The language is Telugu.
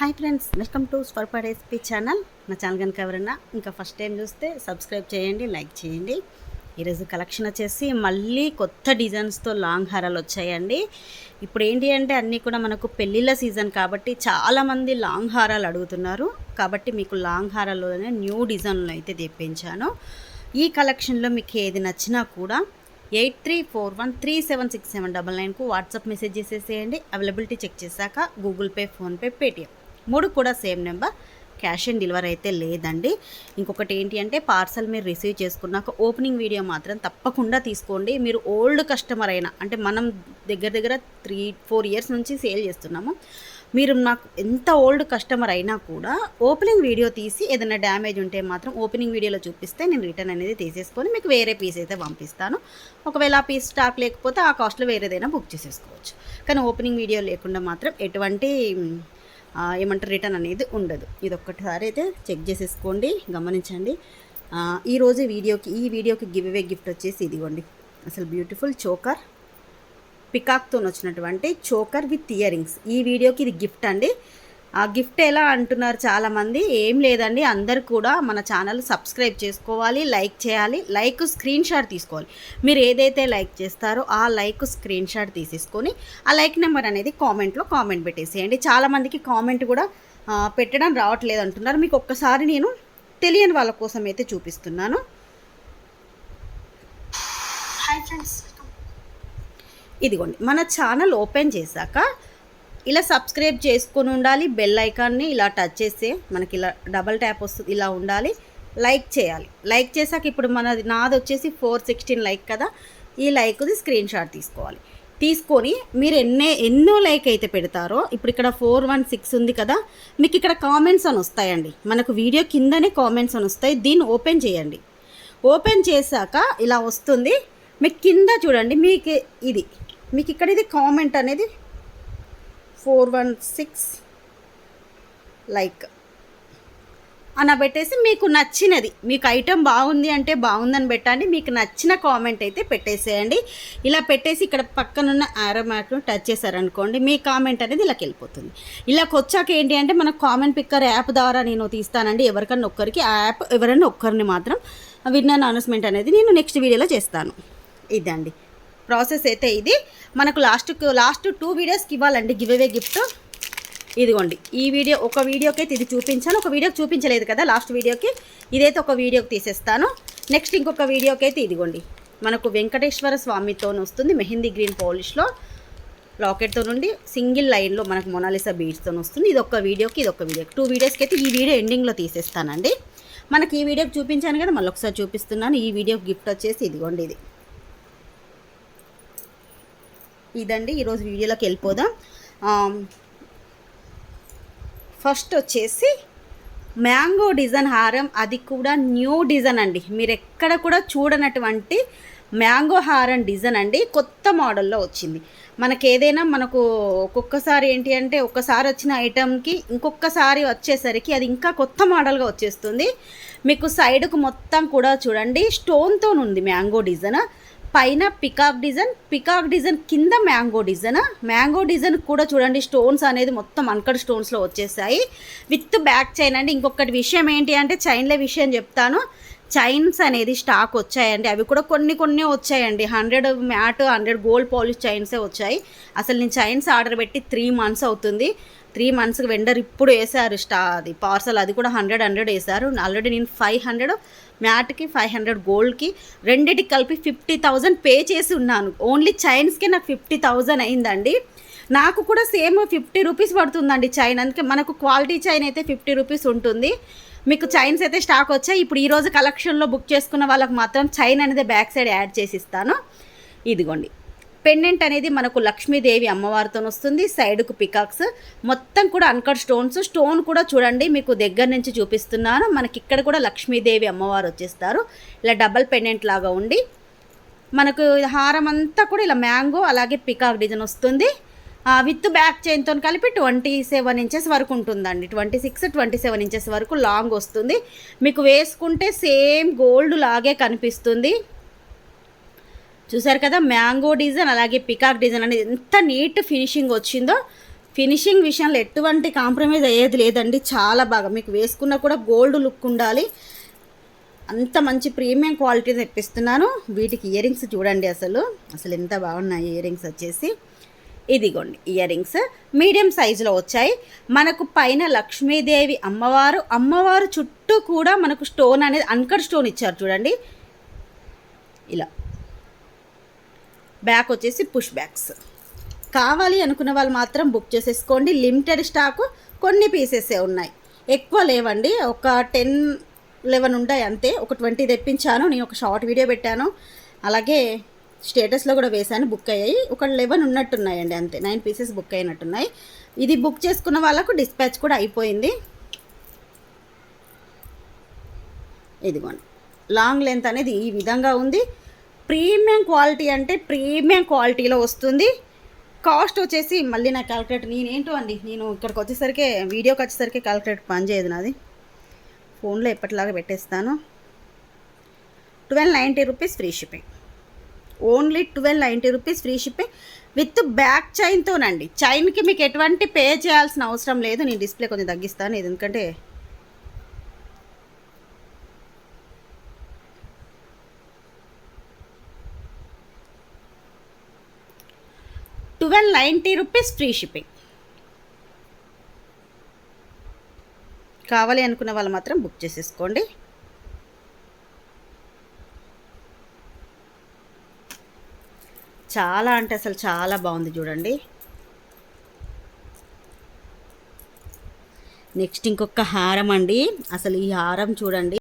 Hi friends, welcome to Swarpa recipe channel. నా ఛానల్ కనుక ఎవరన్నా ఇంకా ఫస్ట్ టైం చూస్తే సబ్స్క్రైబ్ చేయండి, లైక్ చేయండి. ఈరోజు కలెక్షన్ వచ్చేసి మళ్ళీ కొత్త డిజైన్స్తో లాంగ్ హారాలు వచ్చాయండి. ఇప్పుడు ఏంటి అంటే అన్నీ కూడా మనకు పెళ్ళిళ్ళ సీజన్ కాబట్టి చాలామంది లాంగ్ హారాలు అడుగుతున్నారు. కాబట్టి మీకు లాంగ్ హారాల్లోనే న్యూ డిజైన్లు అయితే తెప్పించాను. ఈ కలెక్షన్లో మీకు ఏది నచ్చినా కూడా 8341376799కు వాట్సాప్ మెసేజ్ చేసేసేయండి. అవైలబిలిటీ చెక్ చేశాక గూగుల్ పే, ఫోన్పే, పేటిఎం 3 కూడా same number. Cash on delivery అయితే లేదండి. ఇంకొకటి ఏంటి అంటే పార్సల్ మీరు రిసీవ్ చేసుకున్నాక ఓపెనింగ్ వీడియో మాత్రం తప్పకుండా తీసుకోండి. మీరు ఓల్డ్ కస్టమర్ అయినా, అంటే మనం దగ్గర 3-4 ఇయర్స్ నుంచి సేల్ చేస్తున్నాము. మీరు నాకు ఎంత ఓల్డ్ కస్టమర్ అయినా కూడా ఓపెనింగ్ వీడియో తీసి ఏదైనా డ్యామేజ్ ఉంటే మాత్రం ఓపెనింగ్ వీడియోలో చూపిస్తే నేను రిటర్న్ అనేది తీసేసుకొని మీకు వేరే పీస్ అయితే పంపిస్తాను. ఒకవేళ ఆ పీస్ స్టాక్ లేకపోతే ఆ కాస్ట్లో వేరేదైనా బుక్ చేసేసుకోవచ్చు. కానీ ఓపెనింగ్ వీడియో లేకుండా మాత్రం ఎటువంటి రిటర్న్ అనేది ఉండదు. ఇది ఒక్కసారి అయితే చెక్ చేసేసుకోండి, గమనించండి. ఈ వీడియోకి గివ్ అవే గిఫ్ట్ వచ్చేసి ఇదిగోండి. అసలు బ్యూటిఫుల్ చోకర్, పికాక్తో వచ్చినటువంటి చోకర్ విత్ ఇయర్ రింగ్స్. ఈ వీడియోకి ఇది గిఫ్ట్ అండి. ఆ గిఫ్ట్ ఎలా అంటున్నారు చాలామంది. ఏం లేదండి, అందరు కూడా మన ఛానల్ సబ్స్క్రైబ్ చేసుకోవాలి, లైక్ చేయాలి. లైక్ స్క్రీన్ షాట్ తీసుకోవాలి. మీరు ఏదైతే లైక్ చేస్తారో ఆ లైక్ స్క్రీన్ షాట్ తీసేసుకొని ఆ లైక్ నెంబర్ అనేది కామెంట్లో కామెంట్ పెట్టేసేయండి. చాలామందికి కామెంట్ కూడా పెట్టడం రావట్లేదు అంటున్నారు. మీకు ఒక్కసారి నేను తెలియని వాళ్ళ కోసం అయితే చూపిస్తున్నాను. హాయ్ ఫ్రెండ్స్, ఇదిగోండి మన ఛానల్ ఓపెన్ చేశాక ఇలా సబ్స్క్రైబ్ చేసుకొని ఉండాలి. బెల్ ఐకాన్ని ఇలా టచ్ చేస్తే మనకి ఇలా డబల్ ట్యాప్ వస్తుంది, ఇలా ఉండాలి. లైక్ చేయాలి. లైక్ చేశాక ఇప్పుడు నాది వచ్చేసి 416 లైక్ కదా, ఈ లైక్ది స్క్రీన్ షాట్ తీసుకోవాలి. తీసుకొని మీరు ఎన్నో లైక్ అయితే పెడతారో, ఇప్పుడు ఇక్కడ 416 ఉంది కదా, మీకు ఇక్కడ కామెంట్స్ అని వస్తాయండి. మనకు వీడియో కిందనే కామెంట్స్ అని వస్తాయి. దీన్ని ఓపెన్ చేయండి. ఓపెన్ చేశాక ఇలా వస్తుంది. మీకు కింద చూడండి, మీకు ఇక్కడ ఇది కామెంట్ అనేది 416 లైక్ అన్న పెట్టేసి మీకు నచ్చినది, మీకు ఐటెం బాగుంది అంటే బాగుందని పెట్టండి. మీకు నచ్చిన కామెంట్ అయితే పెట్టేసేయండి. ఇలా పెట్టేసి ఇక్కడ పక్కనున్న ఆరో మార్క్ను టచ్ చేశారనుకోండి, మీ కామెంట్ అనేది ఇలాకి వెళ్ళిపోతుంది. ఇలాకి వచ్చాక ఏంటి అంటే మన కామెంట్ పిక్కర్ యాప్ ద్వారా నేను తీస్తానండి. ఎవరికన్నా ఒక్కరికి ఆ యాప్ ఎవరైనా ఒక్కరిని మాత్రం విన్నర్ అనౌన్స్మెంట్ అనేది నేను నెక్స్ట్ వీడియోలో చేస్తాను. ఇదండి ప్రాసెస్ అయితే. ఇది మనకు లాస్ట్ 2 వీడియోస్కి ఇవ్వాలండి గివ్ అవే గిఫ్ట్. ఇదిగోండి ఒక వీడియోకి అయితే ఇది చూపించాను, ఒక వీడియోకి చూపించలేదు కదా లాస్ట్ వీడియోకి. ఇదైతే ఒక వీడియోకి తీసేస్తాను. నెక్స్ట్ ఇంకొక వీడియోకి అయితే ఇదిగోండి మనకు వెంకటేశ్వర స్వామితో వస్తుంది, మెహందీ గ్రీన్ పాలిష్లో లాకెట్తో నుండి సింగిల్ లైన్లో మనకు మొనాలిసా బీడ్స్తో వస్తుంది. ఇదొక వీడియోకి 2 వీడియోస్కి అయితే ఈ వీడియో ఎండింగ్లో తీసేస్తానండి. మనకి ఈ వీడియోకి చూపించాను కదా, మళ్ళీ ఒకసారి చూపిస్తున్నాను. ఈ వీడియోకి గిఫ్ట్ వచ్చేసి ఇదిగోండి ఇదండి. ఈరోజు వీడియోలోకి వెళ్ళిపోదాం. ఫస్ట్ వచ్చేసి మ్యాంగో డిజైన్ హారం, అది కూడా న్యూ డిజైన్ అండి. మీరు ఎక్కడ కూడా చూడనటువంటి మ్యాంగో హారం డిజైన్ అండి. కొత్త మోడల్లో వచ్చింది. మనకు ఒక్కొక్కసారి ఏంటి అంటే ఒక్కసారి వచ్చిన ఐటెంకి ఇంకొకసారి వచ్చేసరికి అది ఇంకా కొత్త మోడల్గా వచ్చేస్తుంది. మీకు సైడ్కు మొత్తం కూడా చూడండి స్టోన్తో ఉంది మ్యాంగో డిజైన్. పైన పికాక్ డిజైన్ కింద మ్యాంగో డిజైన్ కూడా చూడండి స్టోన్స్ అనేది మొత్తం అన్కట్ స్టోన్స్లో వచ్చేసాయి విత్ బ్యాక్ చైన్ అండి. ఇంకొకటి విషయం ఏంటి అంటే చైన్ల విషయం చెప్తాను. చైన్స్ అనేది స్టాక్ వచ్చాయండి. అవి కూడా కొన్ని వచ్చాయండి. 100 మ్యాట్, 100 గోల్డ్ పాలిష్ చైన్సే వచ్చాయి. అసలు నేను చైన్స్ ఆర్డర్ పెట్టి 3 months అవుతుంది. 3 monthsకి వెండర్ ఇప్పుడు వేశారు అది పార్సల్. అది కూడా 100 వేశారు. ఆల్రెడీ నేను 500 మ్యాట్కి, 500 గోల్డ్కి రెండిటికి కలిపి 50,000 పే చేసి ఉన్నాను. ఓన్లీ చైన్స్కి నాకు 50,000 అయిందండి. నాకు కూడా సేమ్ 50 రూపీస్ పడుతుందండి చైన్. అందుకే మనకు క్వాలిటీ చైన్ అయితే 50 రూపీస్ ఉంటుంది. మీకు చైన్స్ అయితే స్టాక్ వచ్చాయి. ఇప్పుడు ఈరోజు కలెక్షన్లో బుక్ చేసుకున్న వాళ్ళకి మాత్రం చైన్ అనేది బ్యాక్ సైడ్ యాడ్ చేసి ఇస్తాను. ఇదిగోండి పెండెంట్ అనేది మనకు లక్ష్మీదేవి అమ్మవారితో వస్తుంది. సైడ్కు పికాక్స్ మొత్తం కూడా అన్కట్ స్టోన్ కూడా చూడండి మీకు దగ్గర నుంచి చూపిస్తున్నాను. మనకి ఇక్కడ కూడా లక్ష్మీదేవి అమ్మవారు వచ్చేస్తారు. ఇలా డబల్ పెండెంట్ లాగా ఉండి మనకు హారం అంతా కూడా ఇలా మ్యాంగో అలాగే పికాక్ డిజైన్ వస్తుంది. విత్ బ్యాక్ చైన్తో కలిపి 27 ఇంచెస్ వరకు ఉంటుందండి. 26-27 ఇంచెస్ వరకు లాంగ్ వస్తుంది. మీకు వేసుకుంటే సేమ్ గోల్డ్ లాగే కనిపిస్తుంది. చూసారు కదా మ్యాంగో డిజైన్ అలాగే పికాక్ డిజైన్ అనేది ఎంత నీట్ ఫినిషింగ్ వచ్చిందో. ఫినిషింగ్ విషయంలో ఎటువంటి కాంప్రమైజ్ అయ్యేది లేదండి. చాలా బాగా మీకు వేసుకున్న కూడా గోల్డ్ లుక్ ఉండాలి, అంత మంచి ప్రీమియం క్వాలిటీ తెప్పిస్తున్నాను. వీటికి ఇయర్ రింగ్స్ చూడండి, అసలు ఎంత బాగున్నాయి ఇయర్ రింగ్స్ వచ్చేసి. ఇదిగోండి ఇయర్ రింగ్స్ మీడియం సైజులో వచ్చాయి. మనకు పైన లక్ష్మీదేవి అమ్మవారు చుట్టూ కూడా మనకు స్టోన్ అనేది అన్కట్ స్టోన్ ఇచ్చారు చూడండి. ఇలా బ్యాక్ వచ్చేసి పుష్ బ్యాక్స్. కావాలి అనుకున్న వాళ్ళు మాత్రం బుక్ చేసేసుకోండి. లిమిటెడ్ స్టాకు, కొన్ని పీసెసే ఉన్నాయి, ఎక్కువ లేవండి. ఒక 10-11 ఉంటాయి అంతే. ఒక 20 తెప్పించాను. నేను ఒక షార్ట్ వీడియో పెట్టాను, అలాగే స్టేటస్లో కూడా వేశాను. బుక్ అయ్యాయి. ఒక 11 ఉన్నట్టున్నాయండి అంతే. 9 పీసెస్ బుక్ అయినట్టున్నాయి. ఇది బుక్ చేసుకున్న వాళ్ళకు డిస్పాచ్ కూడా అయిపోయింది. ఇదిగోండి లాంగ్ లెంత్ అనేది ఈ విధంగా ఉంది. ప్రీమియం క్వాలిటీ అంటే ప్రీమియం క్వాలిటీలో వస్తుంది. కాస్ట్ వచ్చేసి మళ్ళీ నా క్యాలిక్యులేటర్ నేనేంటో అండి, నేను ఇక్కడికి వచ్చేసరికి వీడియోకి వచ్చేసరికి క్యాలిక్యులేటర్ పనిచేయదు నాది. ఫోన్లో ఎప్పటిలాగా పెట్టేస్తాను. 1290 rupees free shipping. Only 1290 rupees free shipping with back చైన్తోనండి. చైన్కి మీకు ఎటువంటి పే చేయాల్సిన అవసరం లేదు. నేను డిస్ప్లే కొంచెం తగ్గిస్తాను, ఎందుకంటే 1290 రూపీస్ ఫ్రీ షిప్పింగ్. కావాలి అనుకున్న వాళ్ళు మాత్రం బుక్ చేసేసుకోండి. చాలా అంటే అసలు చాలా బాగుంది చూడండి. నెక్స్ట్ ఇంకొక హారం అండి. అసలు ఈ హారం చూడండి.